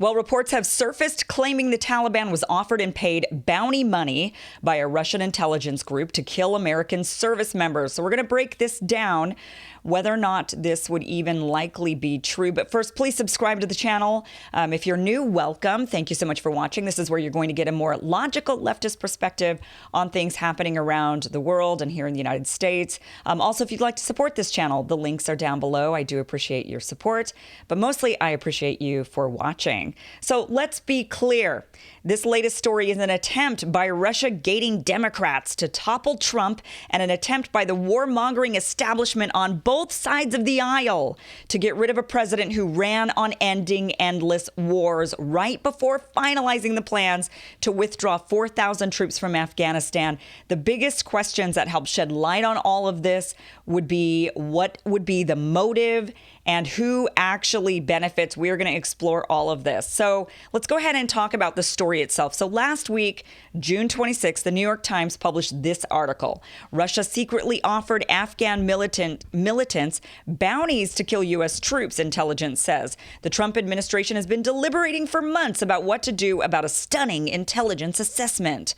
Well, reports have surfaced claiming the Taliban was offered and paid bounty money by a Russian intelligence group to kill American service members. So we're going to break this down, whether or not this would even likely be true. But first, please subscribe to the channel. If you're new, welcome. Thank you so much for watching. This is where you're going to get a more logical leftist perspective on things happening around the world and here in the United States. Also, if you'd like to support this channel, the links are down below. I do appreciate your support, but mostly I appreciate you for watching. So let's be clear. This latest story is an attempt by Russia-gating Democrats to topple Trump and an attempt by the warmongering establishment on both sides of the aisle to get rid of a president who ran on ending endless wars right before finalizing the plans to withdraw 4,000 troops from Afghanistan. The biggest questions that help shed light on all of this would be what would be the motive and who actually benefits. We're going to explore all of this. So let's go ahead and talk about the story itself. So last week, June 26th, the New York Times published this article. Russia secretly offered Afghan militants bounties to kill U.S. troops, intelligence says. The Trump administration has been deliberating for months about what to do about a stunning intelligence assessment.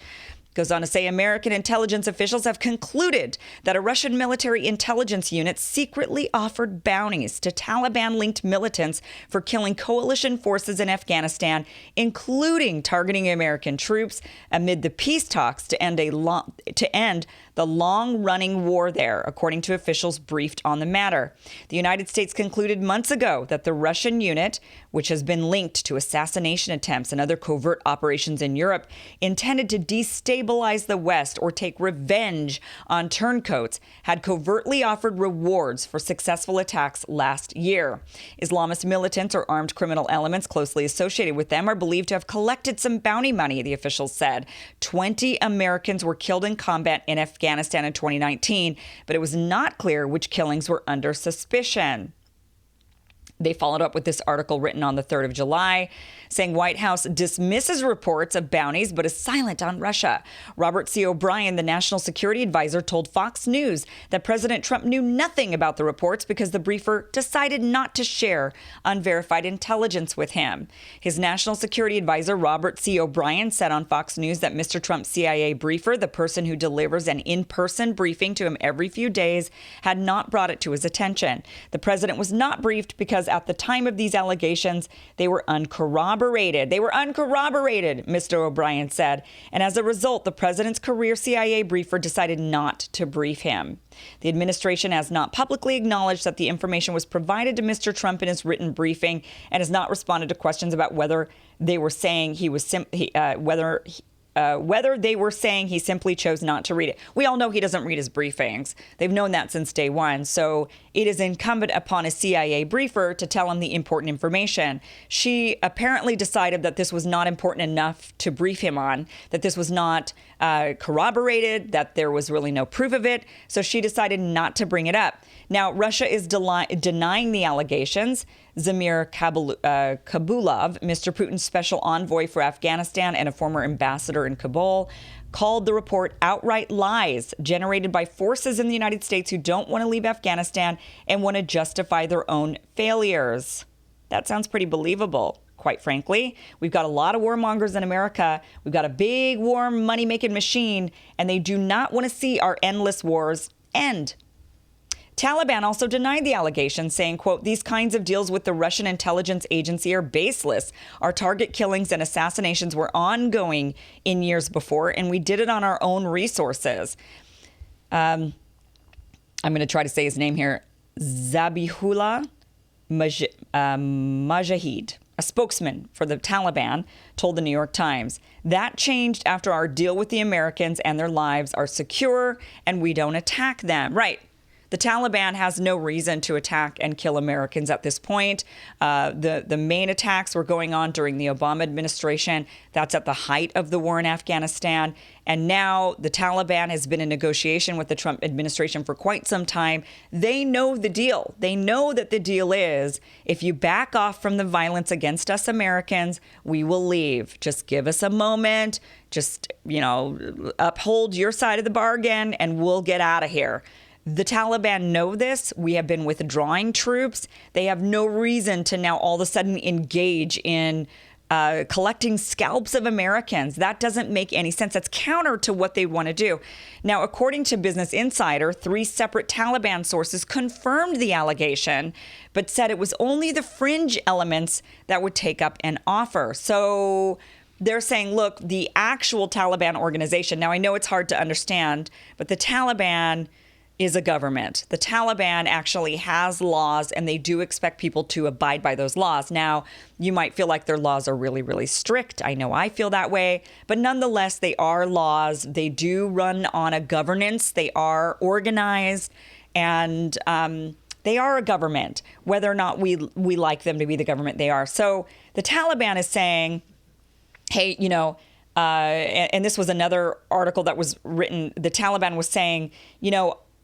Goes on to say American intelligence officials have concluded that a Russian military intelligence unit secretly offered bounties to Taliban-linked militants for killing coalition forces in Afghanistan, including targeting American troops amid the peace talks to end the long-running war there, according to officials briefed on the matter. The United States concluded months ago that the Russian unit, which has been linked to assassination attempts and other covert operations in Europe, intended to destabilize the West or take revenge on turncoats, had covertly offered rewards for successful attacks last year. Islamist militants or armed criminal elements closely associated with them are believed to have collected some bounty money, the officials said. 20 Americans were killed in combat in Afghanistan in 2019, but it was not clear which killings were under suspicion. They followed up with this article written on the 3rd of July, saying White House dismisses reports of bounties but is silent on Russia. Robert C. O'Brien, the national security advisor, told Fox News that President Trump knew nothing about the reports because the briefer decided not to share unverified intelligence with him. His national security advisor, Robert C. O'Brien, said on Fox News that Mr. Trump's CIA briefer, the person who delivers an in-person briefing to him every few days, had not brought it to his attention. The president was not briefed because at the time of these allegations, they were uncorroborated. Mr. O'Brien said. And as a result, the president's career CIA briefer decided not to brief him. The administration has not publicly acknowledged that the information was provided to Mr. Trump in his written briefing and has not responded to questions about whether they were saying he simply chose not to read it. We all know he doesn't read his briefings. They've known that since day one. So it is incumbent upon a CIA briefer to tell him the important information. She apparently decided that this was not important enough to brief him on, that this was not corroborated, that there was really no proof of it. So she decided not to bring it up. Now, Russia is denying the allegations. Zamir Kabulov, Mr. Putin's special envoy for Afghanistan and a former ambassador in Kabul, called the report outright lies generated by forces in the United States who don't want to leave Afghanistan and want to justify their own failures. That sounds pretty believable. Quite frankly, we've got a lot of warmongers in America. We've got a big war money-making machine, and they do not want to see our endless wars end. Taliban also denied the allegations, saying, quote, "These kinds of deals with the Russian intelligence agency are baseless. Our target killings and assassinations were ongoing in years before, and we did it on our own resources." I'm going to try to say his name here. Zabihullah Mujahid, a spokesman for the Taliban, told the New York Times. That changed after our deal with the Americans, and their lives are secure, and we don't attack them. Right. The Taliban has no reason to attack and kill Americans at this point. The main attacks were going on during the Obama administration. That's at the height of the war in Afghanistan. And now the Taliban has been in negotiation with the Trump administration for quite some time. They know the deal. They know that the deal is, if you back off from the violence against us Americans, we will leave. Just give us a moment. Just, uphold your side of the bargain and we'll get out of here. The Taliban know this. We have been withdrawing troops. They have no reason to now all of a sudden engage in collecting scalps of Americans. That doesn't make any sense. That's counter to what they want to do. Now, according to Business Insider, 3 separate Taliban sources confirmed the allegation, but said it was only the fringe elements that would take up an offer. So they're saying, look, the actual Taliban organization, now I know it's hard to understand, but the Taliban is a government. The Taliban actually has laws, and they do expect people to abide by those laws. Now, you might feel like their laws are really, really strict. I know I feel that way. But nonetheless, they are laws. They do run on a governance. They are organized, and they are a government, whether or not we like them to be the government they are. So the Taliban is saying, hey, and this was another article that was written. The Taliban was saying,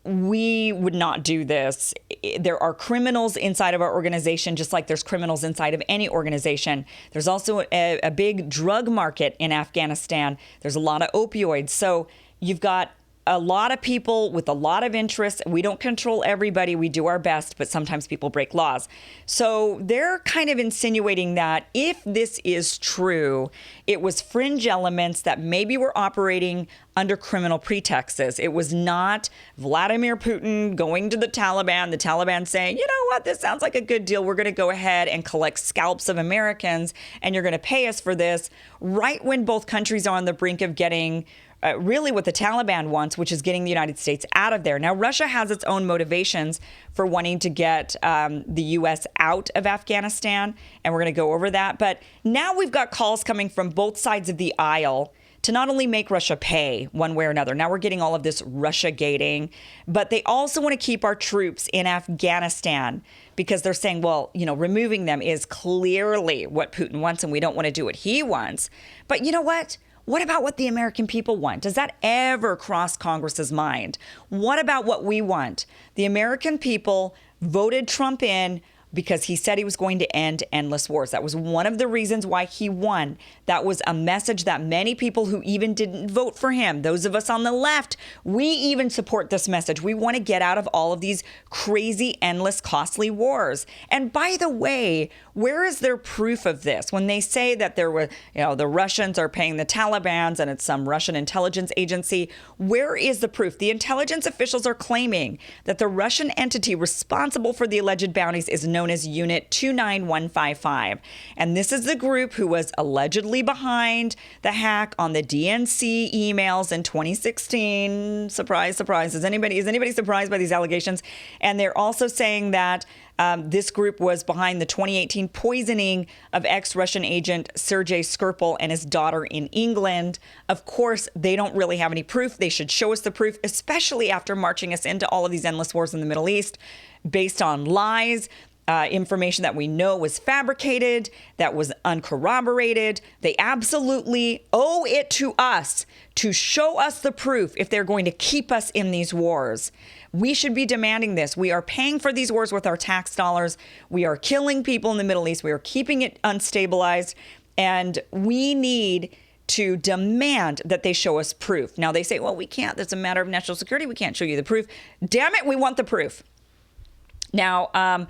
we would not do this. There are criminals inside of our organization, just like there's criminals inside of any organization. There's also a big drug market in Afghanistan. There's a lot of opioids. So you've got a lot of people with a lot of interests. We don't control everybody. We do our best, but sometimes people break laws. So they're kind of insinuating that if this is true, it was fringe elements that maybe were operating under criminal pretexts. It was not Vladimir Putin going to the Taliban saying, you know what, this sounds like a good deal. We're going to go ahead and collect scalps of Americans, and you're going to pay us for this, right when both countries are on the brink of getting really what the Taliban wants, which is getting the United States out of there. Now, Russia has its own motivations for wanting to get the U.S. out of Afghanistan, and we're going to go over that. But now we've got calls coming from both sides of the aisle to not only make Russia pay one way or another. Now we're getting all of this Russia-gating, but they also want to keep our troops in Afghanistan because they're saying, well, removing them is clearly what Putin wants, and we don't want to do what he wants. But you know what? What about what the American people want? Does that ever cross Congress's mind? What about what we want? The American people voted Trump in because he said he was going to end endless wars. That was one of the reasons why he won. That was a message that many people who even didn't vote for him, those of us on the left, we even support this message. We want to get out of all of these crazy, endless, costly wars. And by the way, where is their proof of this? When they say that there were, the Russians are paying the Taliban and it's some Russian intelligence agency, where is the proof? The intelligence officials are claiming that the Russian entity responsible for the alleged bounties is known as Unit 29155. And this is the group who was allegedly behind the hack on the DNC emails in 2016. Surprise, surprise. Is anybody surprised by these allegations? And they're also saying that this group was behind the 2018 poisoning of ex-Russian agent Sergei Skripal and his daughter in England. Of course, they don't really have any proof. They should show us the proof, especially after marching us into all of these endless wars in the Middle East based on lies. Information that we know was fabricated, that was uncorroborated. They absolutely owe it to us to show us the proof if they're going to keep us in these wars. We should be demanding this. We are paying for these wars with our tax dollars. We are killing people in the Middle East. We are keeping it unstabilized. And we need to demand that they show us proof. Now, they say, well, we can't. That's a matter of national security. We can't show you the proof. Damn it, we want the proof. Now,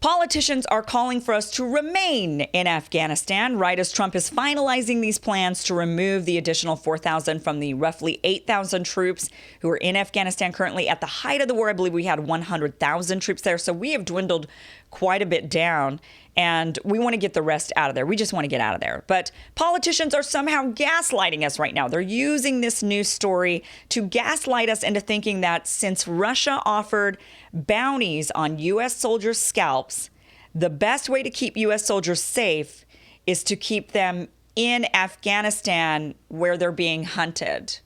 politicians are calling for us to remain in Afghanistan, right as Trump is finalizing these plans to remove the additional 4,000 from the roughly 8,000 troops who are in Afghanistan currently. At the height of the war, I believe we had 100,000 troops there. So we have dwindled quite a bit down, and we want to get the rest out of there. We just want to get out of there. But politicians are somehow gaslighting us right now. They're using this news story to gaslight us into thinking that since Russia offered bounties on U.S. soldiers' scalps, the best way to keep U.S. soldiers safe is to keep them in Afghanistan where they're being hunted.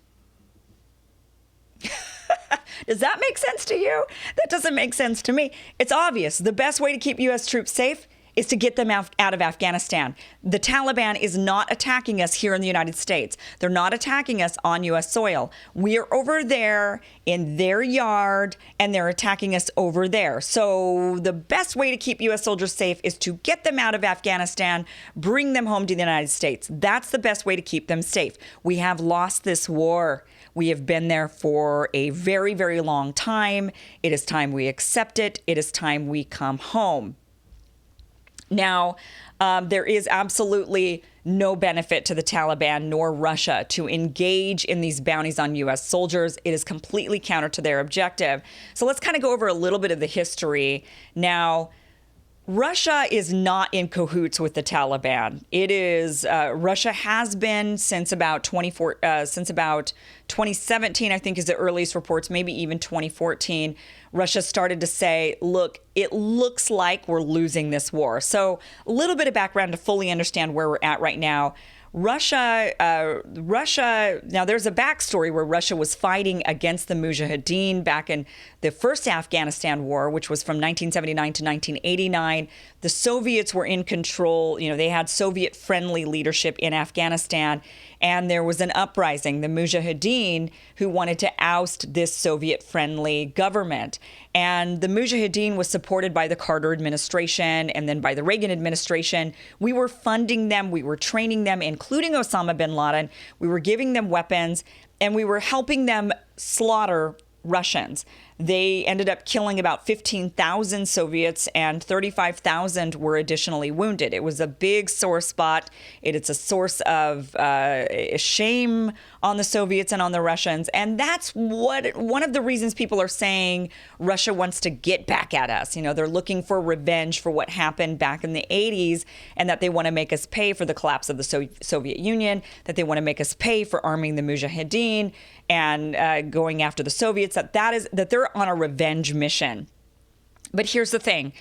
Does that make sense to you? That doesn't make sense to me. It's obvious. The best way to keep U.S. troops safe is to get them out of Afghanistan. The Taliban is not attacking us here in the United States. They're not attacking us on U.S. soil. We are over there in their yard, and they're attacking us over there. So the best way to keep U.S. soldiers safe is to get them out of Afghanistan, bring them home to the United States. That's the best way to keep them safe. We have lost this war. We have been there for a very, very long time. It is time we accept it. It is time we come home. Now, there is absolutely no benefit to the Taliban nor Russia to engage in these bounties on U.S. soldiers. It is completely counter to their objective. So let's kind of go over a little bit of the history. Now, Russia is not in cahoots with the Taliban. It is Russia has been since about 2017, I think, is the earliest reports, maybe even 2014. Russia started to say, look, it looks like we're losing this war. So a little bit of background to fully understand where we're at right now. Russia, now there's a backstory where Russia was fighting against the Mujahideen back in the first Afghanistan war, which was from 1979 to 1989. The Soviets were in control. They had Soviet-friendly leadership in Afghanistan, and there was an uprising, the Mujahideen, who wanted to oust this Soviet-friendly government. And the Mujahideen was supported by the Carter administration and then by the Reagan administration. We were funding them. We were training them, including Osama bin Laden. We were giving them weapons, and we were helping them slaughter Russians. They ended up killing about 15,000 Soviets, and 35,000 were additionally wounded. It was a big sore spot. It's a source of shame on the Soviets and on the Russians. And that's one of the reasons people are saying Russia wants to get back at us. They're looking for revenge for what happened back in the 80s, and that they want to make us pay for the collapse of the Soviet Union, that they want to make us pay for arming the Mujahideen and going after the Soviets, that they're on a revenge mission. But here's the thing.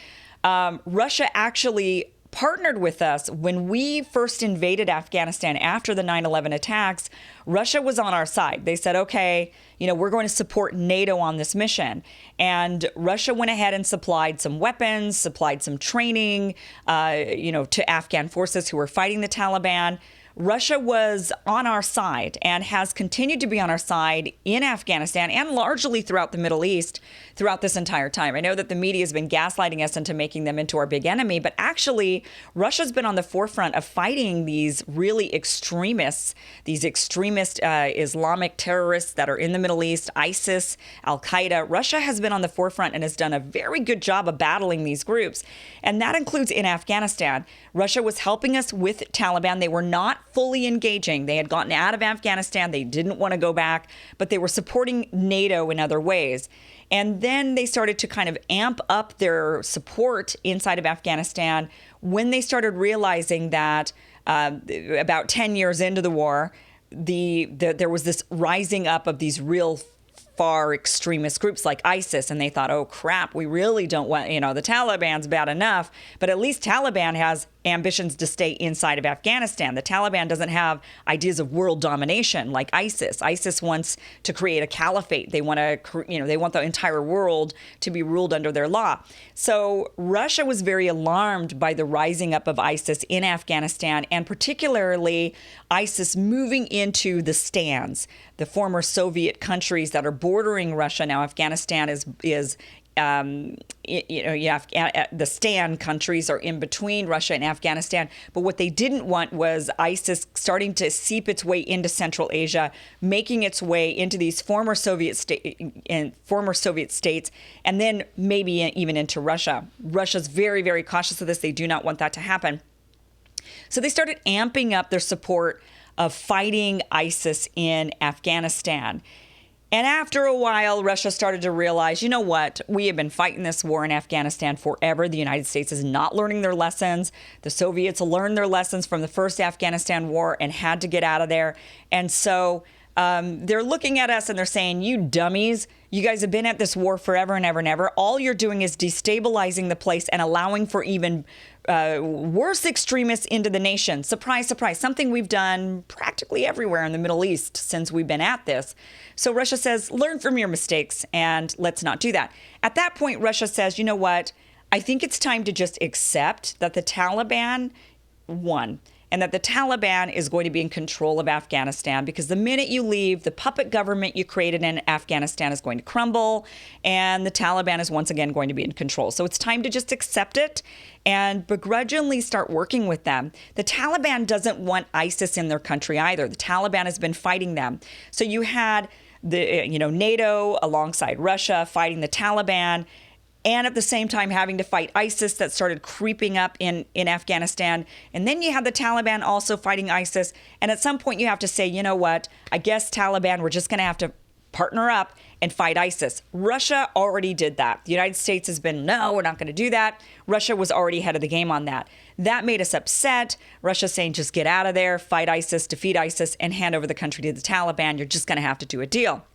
Russia actually partnered with us when we first invaded Afghanistan after the 9/11 attacks. Russia was on our side. They said, okay, we're going to support NATO on this mission. And Russia went ahead and supplied some weapons, supplied some training, to Afghan forces who were fighting the Taliban. Russia was on our side and has continued to be on our side in Afghanistan and largely throughout the Middle East throughout this entire time. I know that the media has been gaslighting us into making them into our big enemy, but actually Russia's been on the forefront of fighting these really extremists, these extremist Islamic terrorists that are in the Middle East, ISIS, Al-Qaeda. Russia has been on the forefront and has done a very good job of battling these groups. And that includes in Afghanistan. Russia was helping us with Taliban. They were not fully engaging. They had gotten out of Afghanistan. They didn't want to go back, but they were supporting NATO in other ways. And then they started to kind of amp up their support inside of Afghanistan when they started realizing that about 10 years into the war, there was this rising up of these real far extremist groups like ISIS, and they thought, oh crap, we really don't want, the Taliban's bad enough, but at least Taliban has ambitions to stay inside of Afghanistan. The Taliban doesn't have ideas of world domination like ISIS. ISIS wants to create a caliphate. They want to, they want the entire world to be ruled under their law. So Russia was very alarmed by the rising up of ISIS in Afghanistan, and particularly ISIS moving into the stands, the former Soviet countries that are bordering Russia. Now Afghanistan is the stand countries are in between Russia and Afghanistan. But what they didn't want was ISIS starting to seep its way into Central Asia, making its way into these former Soviet states, and then maybe even into Russia. Russia's very, very cautious of this. They do not want that to happen. So they started amping up their support of fighting ISIS in Afghanistan. And after a while, Russia started to realize, you know what, we have been fighting this war in Afghanistan forever. The United States is not learning their lessons. The Soviets learned their lessons from the first Afghanistan war and had to get out of there. And so they're looking at us and they're saying, you dummies, you guys have been at this war forever and ever and ever. All you're doing is destabilizing the place and allowing for even worse extremists into the nation. Surprise, surprise, something we've done practically everywhere in the Middle East since we've been at this. So Russia says, learn from your mistakes and let's not do that. At that point, Russia says, you know what? I think it's time to just accept that the Taliban won and that the Taliban is going to be in control of Afghanistan, because the minute you leave, the puppet government you created in Afghanistan is going to crumble and the Taliban is once again going to be in control. So it's time to just accept it and begrudgingly start working with them. The Taliban doesn't want ISIS in their country either. The Taliban has been fighting them. So you had the NATO alongside Russia fighting the Taliban. and at the same time having to fight ISIS that started creeping up in Afghanistan. And then you have the Taliban also fighting ISIS. And at some point you have to say, you know what, I guess Taliban, we're just going to have to partner up and fight ISIS. Russia already did that. The United States has been, no, we're not going to do that. Russia was already ahead of the game on that. That made us upset. Russia saying, just get out of there, fight ISIS, defeat ISIS, and hand over the country to the Taliban. You're just going to have to do a deal.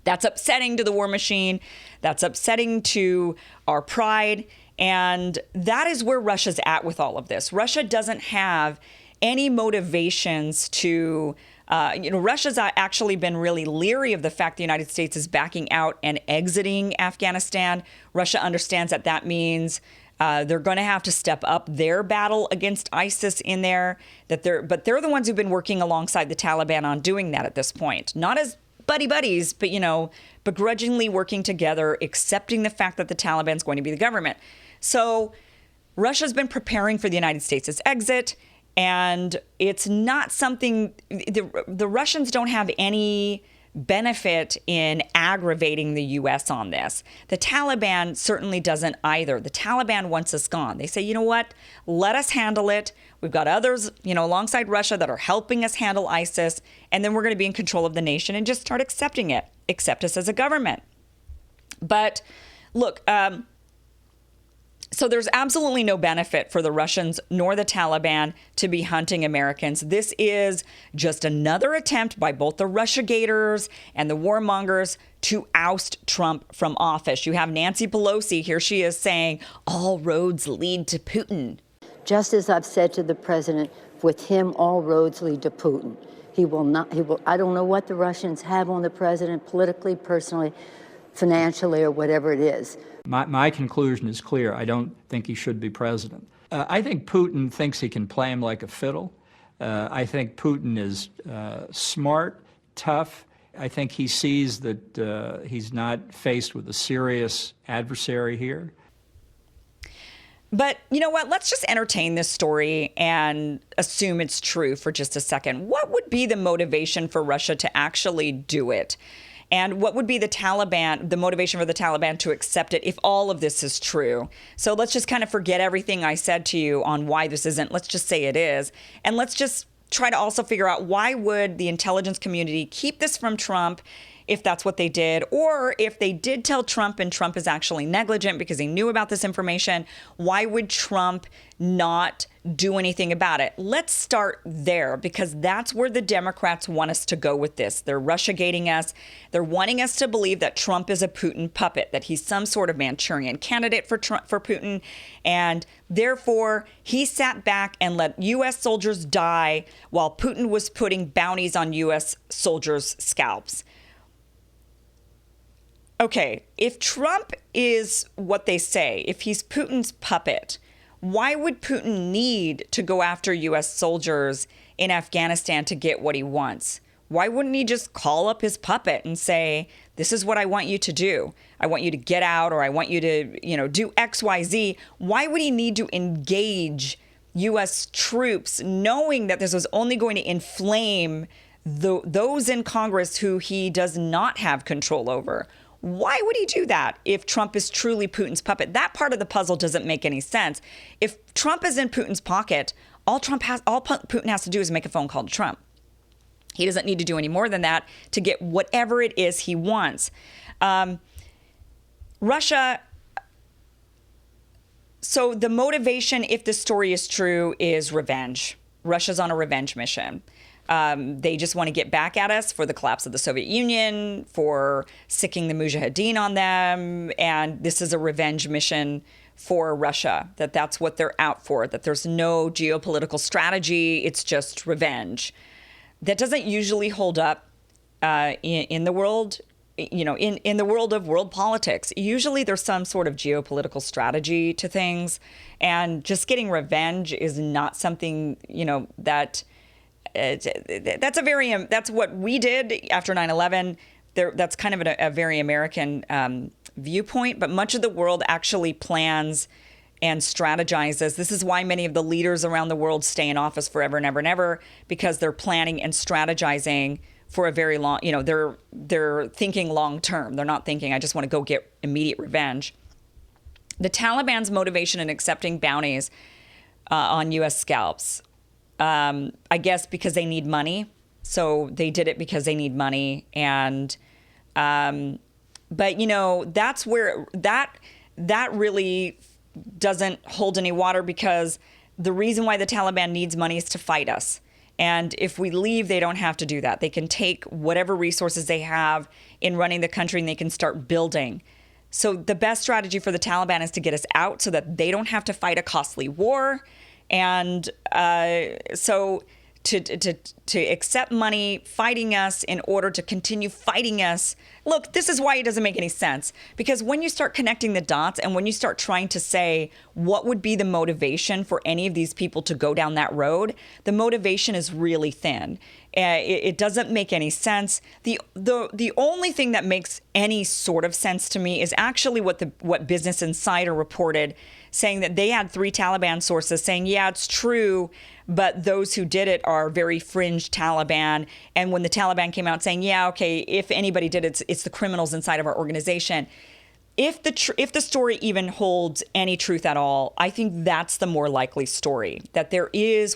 That's upsetting to the war machine. That's upsetting to our pride. And that is where Russia's at with all of this. Russia doesn't have any motivations to, Russia's actually been really leery of the fact the United States is backing out and exiting Afghanistan. Russia understands that that means they're going to have to step up their battle against ISIS in there. But they're the ones who've been working alongside the Taliban on doing that at this point. Not as buddies, but, begrudgingly working together, accepting the fact that the Taliban's going to be the government. So Russia's been preparing for the United States' exit, and it's not something, the Russians don't have any benefit in aggravating the U.S. on this. The Taliban certainly doesn't either. The Taliban wants us gone. They say, you know what, let us handle it. We've got others, alongside Russia that are helping us handle ISIS, and then we're going to be in control of the nation and just start accepting it. Accept us as a government. But look, so there's absolutely no benefit for the Russians nor the Taliban to be hunting Americans. This is just another attempt by both the Russiagaters and the warmongers to oust Trump from office. You have Nancy Pelosi, here she is saying, all roads lead to Putin. Just as I've said to the president, with him, all roads lead to Putin. I don't know what the Russians have on the president politically, personally, financially, or whatever it is. My conclusion is clear. I don't think he should be president. I think Putin thinks he can play him like a fiddle. I think Putin is smart, tough. I think he sees that he's not faced with a serious adversary here. But you know what? Let's just entertain this story and assume it's true for just a second. What would be the motivation for Russia to actually do it? And what would be the motivation for the Taliban to accept it if all of this is true? So let's just kind of forget everything I said to you on why this isn't. Let's just say it is. And let's just try to also figure out, why would the intelligence community keep this from Trump if that's what they did? Or if they did tell Trump and Trump is actually negligent because he knew about this information, why would Trump not do anything about it? Let's start there, because that's where the Democrats want us to go with this. They're Russiagating us. They're wanting us to believe that Trump is a Putin puppet, that he's some sort of Manchurian candidate for Putin. And therefore, he sat back and let U.S. soldiers die while Putin was putting bounties on U.S. soldiers' scalps. Okay, if Trump is what they say, if he's Putin's puppet, why would Putin need to go after U.S. soldiers in Afghanistan to get what he wants? Why wouldn't he just call up his puppet and say, this is what I want you to do. I want you to get out, or I want you to, do X, Y, Z. Why would he need to engage U.S. troops knowing that this was only going to inflame those in Congress who he does not have control over? Why would he do that if Trump is truly Putin's puppet? That part of the puzzle doesn't make any sense. If Trump is in Putin's pocket, all Putin has to do is make a phone call to Trump. He doesn't need to do any more than that to get whatever it is he wants. Russia. So the motivation, if the story is true, is revenge. Russia's on a revenge mission. They just want to get back at us for the collapse of the Soviet Union, for sicking the Mujahideen on them. And this is a revenge mission for Russia, that's what they're out for, that there's no geopolitical strategy. It's just revenge. That doesn't usually hold up in the world, in the world of world politics. Usually there's some sort of geopolitical strategy to things. And just getting revenge is not something, that... That's what we did after 9/11. That's kind of a very American viewpoint, but much of the world actually plans and strategizes. This is why many of the leaders around the world stay in office forever and ever and ever, because they're planning and strategizing for a very long, they're thinking long term. They're not thinking, I just want to go get immediate revenge. the Taliban's motivation in accepting bounties on U.S. scalps, I guess because they need money. So they did it because they need money. And, but you know, that's where that really doesn't hold any water, because the reason why the Taliban needs money is to fight us. And if we leave, they don't have to do that. They can take whatever resources they have in running the country and they can start building. So the best strategy for the Taliban is to get us out so that they don't have to fight a costly war. And so to accept money fighting us in order to continue fighting us. Look, this is why it doesn't make any sense. Because when you start connecting the dots and when you start trying to say what would be the motivation for any of these people to go down that road, the motivation is really thin. It doesn't make any sense. The only thing that makes any sort of sense to me is actually what Business Insider reported, saying that they had 3 Taliban sources saying, yeah, it's true, but those who did it are very fringe Taliban. And when the Taliban came out saying, yeah, okay, if anybody did it, it's the criminals inside of our organization. If the story even holds any truth at all, I think that's the more likely story. That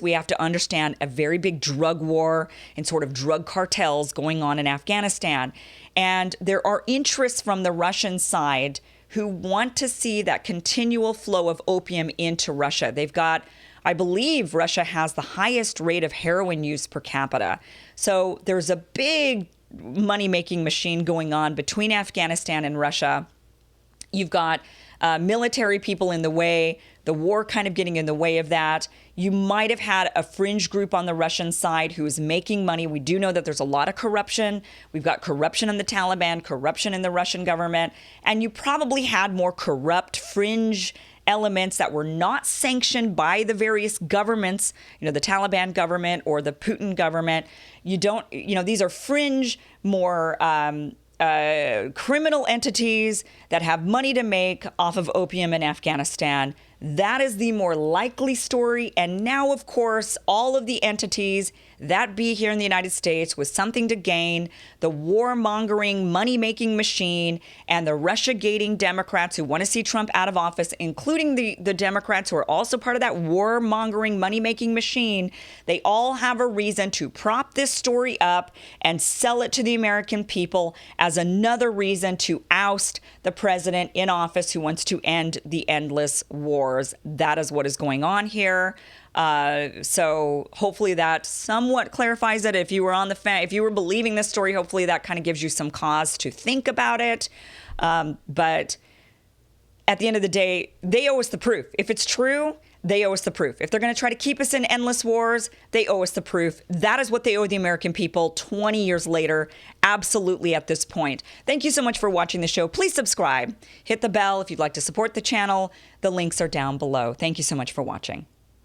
we have to understand, a very big drug war and sort of drug cartels going on in Afghanistan. And there are interests from the Russian side who want to see that continual flow of opium into Russia. They've got, I believe Russia has the highest rate of heroin use per capita. So there's a big money-making machine going on between Afghanistan and Russia. You've got military people in the way, the war kind of getting in the way of that. You might have had a fringe group on the Russian side who is making money. We do know that there's a lot of corruption. We've got corruption in the Taliban, corruption in the Russian government. And you probably had more corrupt fringe elements that were not sanctioned by the various governments, the Taliban government or the Putin government. These are fringe, more criminal entities that have money to make off of opium in Afghanistan. That is the more likely story. And now, of course, all of the entities that be here in the United States with something to gain, the warmongering, money-making machine, and the Russia-gating Democrats who want to see Trump out of office, including the Democrats who are also part of that warmongering, money-making machine, they all have a reason to prop this story up and sell it to the American people as another reason to oust the president in office who wants to end the endless wars. That is what is going on here. So hopefully that somewhat clarifies it. If you were if you were believing this story, hopefully that kind of gives you some cause to think about it. But at the end of the day, they owe us the proof. If it's true, they owe us the proof. If they're going to try to keep us in endless wars, they owe us the proof. That is what they owe the American people 20 years later, absolutely at this point. Thank you so much for watching the show. Please subscribe. Hit the bell if you'd like to support the channel. The links are down below. Thank you so much for watching.